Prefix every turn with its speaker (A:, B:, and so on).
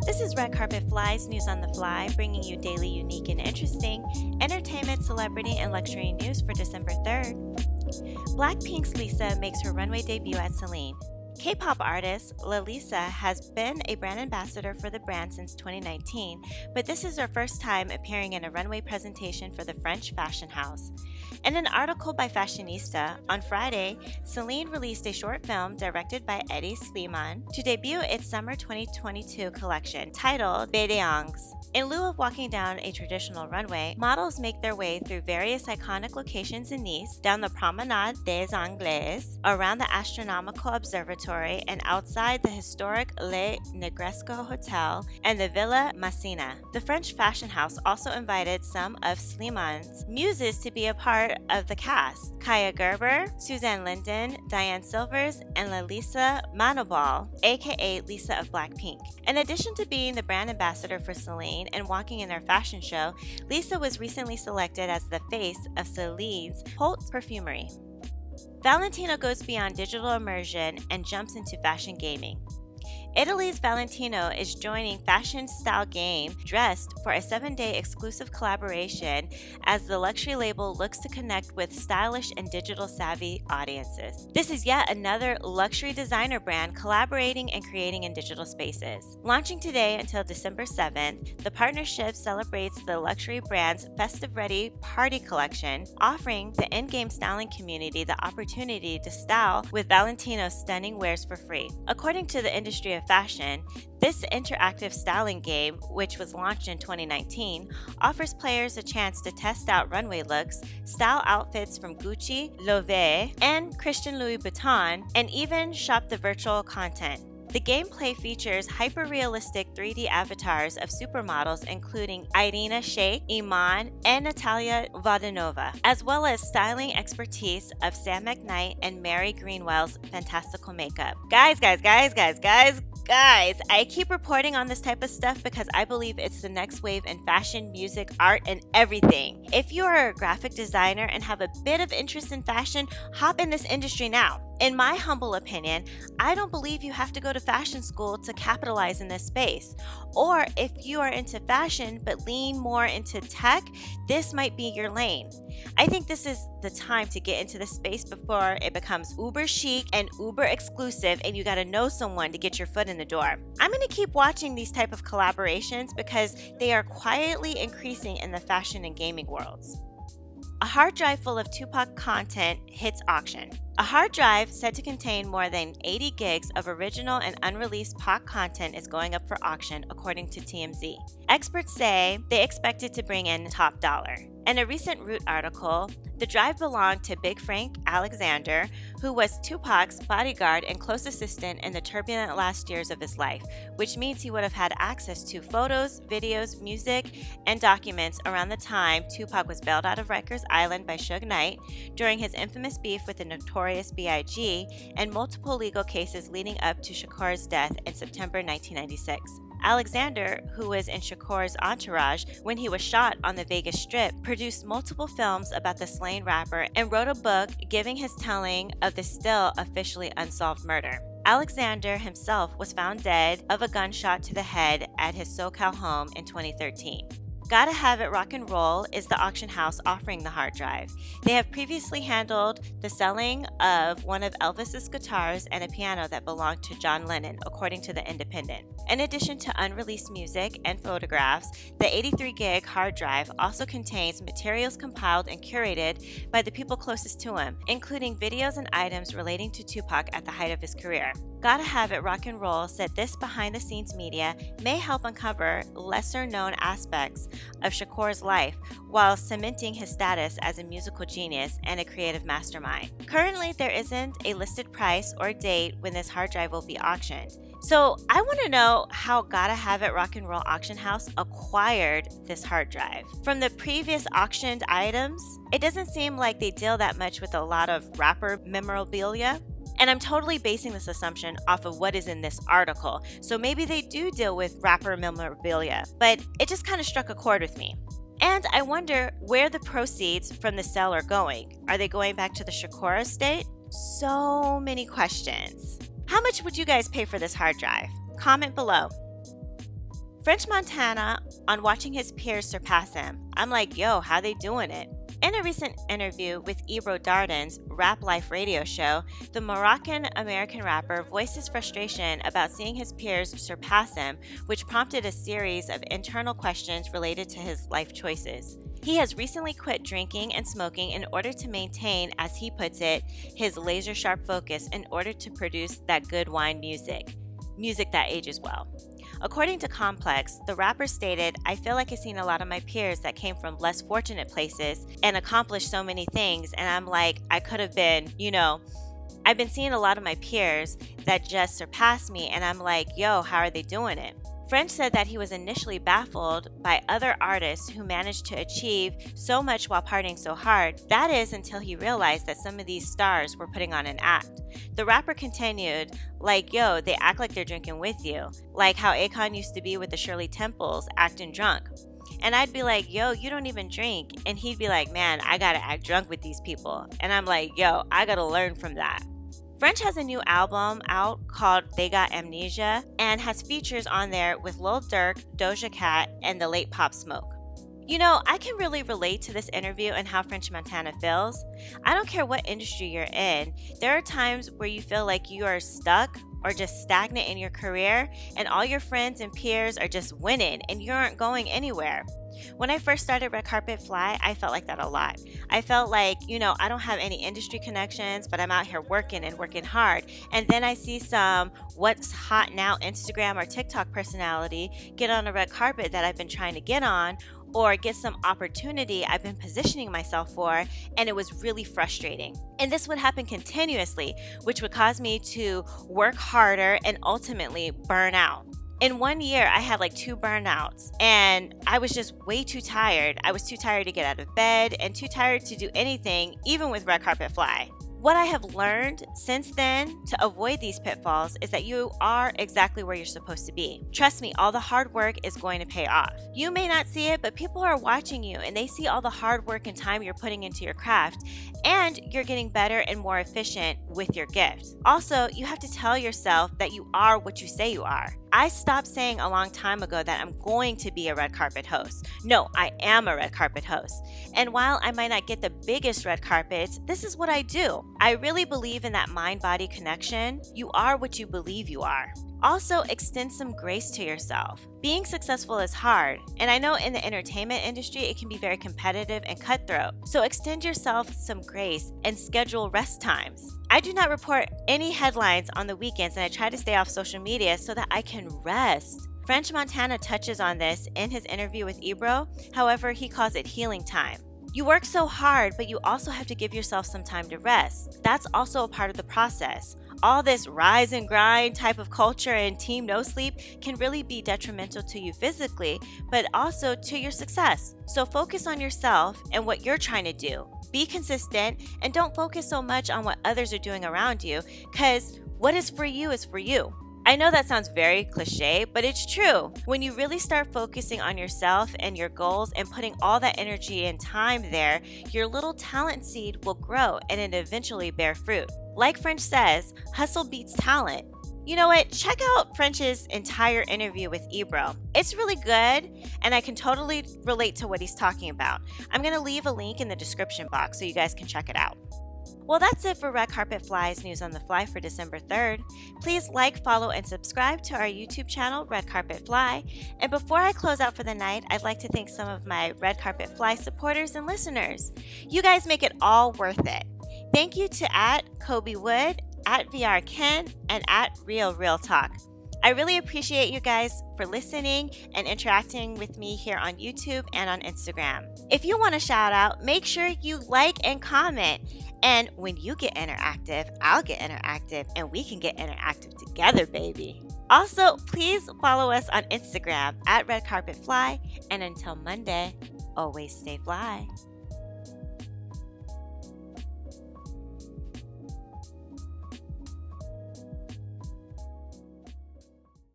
A: This is Red Carpet Flies, news on the fly, bringing you daily unique and interesting entertainment, celebrity, and luxury news for December 3rd. BlackPink's Lisa makes her runway debut at Celine. K-pop artist Lalisa has been a brand ambassador for the brand since 2019, but this is her first time appearing in a runway presentation for the French fashion house. In an article by Fashionista, on Friday, Celine released a short film directed by Celine to debut its summer 2022 collection titled Bédéangs. In lieu of walking down a traditional runway, models make their way through various iconic locations in Nice, down the Promenade des Anglais, around the Astronomical Observatory, and outside the historic Le Negresco Hotel and the Villa Massena. The French fashion house also invited some of Celine's muses to be a part of the cast: Kaya Gerber, Suzanne Linden, Diane Silvers, and Lalisa Manobal, aka Lisa of BlackPink. In addition to being the brand ambassador for Celine and walking in their fashion show, Lisa was recently selected as the face of Celine's Haute Perfumery. Valentino goes beyond digital immersion and jumps into fashion gaming. Italy's Valentino is joining Fashion Style Game Dressed for a 7-day exclusive collaboration as the luxury label looks to connect with stylish and digital-savvy audiences. This is yet another luxury designer brand collaborating and creating in digital spaces. Launching today until December 7th, the partnership celebrates the luxury brand's festive-ready party collection, offering the in-game styling community the opportunity to style with Valentino's stunning wares for free. According to the industry of fashion, this interactive styling game, which was launched in 2019, offers players a chance to test out runway looks, style outfits from Gucci, Loewe, and Christian Louis Vuitton, and even shop the virtual content. The gameplay features hyper-realistic 3D avatars of supermodels including Irina Shayk, Iman, and Natalia Vodanova, as well as styling expertise of Sam McKnight and Mary Greenwell's fantastical makeup. Guys, I keep reporting on this type of stuff because I believe it's the next wave in fashion, music, art, and everything. If you are a graphic designer and have a bit of interest in fashion, hop in this industry now. In my humble opinion, I don't believe you have to go to fashion school to capitalize in this space. Or if you are into fashion but lean more into tech, this might be your lane. I think this is the time to get into this space before it becomes uber chic and uber exclusive and you gotta know someone to get your foot in the door. I'm gonna keep watching these type of collaborations because they are quietly increasing in the fashion and gaming worlds. A hard drive full of Tupac content hits auction. A hard drive said to contain more than 80 gigs of original and unreleased Pac content is going up for auction, according to TMZ. Experts say they expect it to bring in top dollar. In a recent Root article, the drive belonged to Big Frank Alexander, who was Tupac's bodyguard and close assistant in the turbulent last years of his life, which means he would have had access to photos, videos, music, and documents around the time Tupac was bailed out of Rikers Island by Suge Knight, during his infamous beef with the Notorious B.I.G., and multiple legal cases leading up to Shakur's death in September 1996. Alexander, who was in Shakur's entourage when he was shot on the Vegas Strip, produced multiple films about the slain rapper and wrote a book giving his telling of the still officially unsolved murder. Alexander himself was found dead of a gunshot to the head at his SoCal home in 2013. Gotta Have It Rock and Roll is the auction house offering the hard drive. They have previously handled the selling of one of Elvis's guitars and a piano that belonged to John Lennon, according to The Independent. In addition to unreleased music and photographs, the 83-gig hard drive also contains materials compiled and curated by the people closest to him, including videos and items relating to Tupac at the height of his career. Gotta Have It Rock and Roll said this behind-the-scenes media may help uncover lesser-known aspects of Shakur's life while cementing his status as a musical genius and a creative mastermind. Currently, there isn't a listed price or date when this hard drive will be auctioned. So I want to know how Gotta Have It Rock and Roll Auction House acquired this hard drive. From the previous auctioned items, it doesn't seem like they deal that much with a lot of rapper memorabilia. And I'm totally basing this assumption off of what is in this article. So maybe they do deal with rapper memorabilia, but it just kind of struck a chord with me. And I wonder where the proceeds from the sale are going. Are they going back to the Shakur estate? So many questions. How much would you guys pay for this hard drive? Comment below. French Montana on watching his peers surpass him. I'm like, yo, how they doing it? In a recent interview with Ebro Darden's Rap Life radio show, the Moroccan-American rapper voiced his frustration about seeing his peers surpass him, which prompted a series of internal questions related to his life choices. He has recently quit drinking and smoking in order to maintain, as he puts it, his laser-sharp focus in order to produce that good wine music that ages well. According to Complex, the rapper stated, "I feel like I've seen a lot of my peers that came from less fortunate places and accomplished so many things, and I'm like, I could have been, I've been seeing a lot of my peers that just surpassed me, and I'm like, yo, how are they doing it?" French said that he was initially baffled by other artists who managed to achieve so much while partying so hard. That is, until he realized that some of these stars were putting on an act. The rapper continued, like, yo, they act like they're drinking with you, like how Akon used to be with the Shirley Temples acting drunk. And I'd be like, yo, you don't even drink. And he'd be like, man, I gotta act drunk with these people. And I'm like, yo, I gotta learn from that. French has a new album out called They Got Amnesia and has features on there with Lil Durk, Doja Cat, and the late Pop Smoke. I can really relate to this interview and how French Montana feels. I don't care what industry you're in. There are times where you feel like you are stuck or just stagnant in your career and all your friends and peers are just winning and you aren't going anywhere. When I first started Red Carpet Fly, I felt like that a lot. I felt like, I don't have any industry connections, but I'm out here working and working hard. And then I see some what's hot now Instagram or TikTok personality get on a red carpet that I've been trying to get on, or get some opportunity I've been positioning myself for, and it was really frustrating. And this would happen continuously, which would cause me to work harder and ultimately burn out. In 1 year, I had like 2 burnouts, and I was just way too tired. I was too tired to get out of bed and too tired to do anything, even with Red Carpet Fly. What I have learned since then to avoid these pitfalls is that you are exactly where you're supposed to be. Trust me, all the hard work is going to pay off. You may not see it, but people are watching you and they see all the hard work and time you're putting into your craft, and you're getting better and more efficient with your gift. Also, you have to tell yourself that you are what you say you are. I stopped saying a long time ago that I'm going to be a red carpet host. No, I am a red carpet host. And while I might not get the biggest red carpets, this is what I do. I really believe in that mind-body connection. You are what you believe you are. Also, extend some grace to yourself. Being successful is hard, and I know in the entertainment industry it can be very competitive and cutthroat. So extend yourself some grace and schedule rest times. I do not report any headlines on the weekends, and I try to stay off social media so that I can rest. French Montana touches on this in his interview with Ebro. However, he calls it healing time. You work so hard, but you also have to give yourself some time to rest. That's also a part of the process. All this rise and grind type of culture and team no sleep can really be detrimental to you physically, but also to your success. So focus on yourself and what you're trying to do. Be consistent and don't focus so much on what others are doing around you, because what is for you is for you. I know that sounds very cliche, but it's true. When you really start focusing on yourself and your goals and putting all that energy and time there, your little talent seed will grow and it eventually bear fruit. Like French says, hustle beats talent. You know what? Check out French's entire interview with Ebro. It's really good, and I can totally relate to what he's talking about. I'm going to leave a link in the description box so you guys can check it out. Well, that's it for Red Carpet Fly's News on the Fly for December 3rd. Please like, follow, and subscribe to our YouTube channel, Red Carpet Fly. And before I close out for the night, I'd like to thank some of my Red Carpet Fly supporters and listeners. You guys make it all worth it. Thank you to @KobeWood, @VRKen, and @RealRealTalk. I really appreciate you guys for listening and interacting with me here on YouTube and on Instagram. If you want a shout out, make sure you like and comment. And when you get interactive, I'll get interactive, and we can get interactive together, baby. Also, please follow us on Instagram @RedCarpetFly. And until Monday, always stay fly.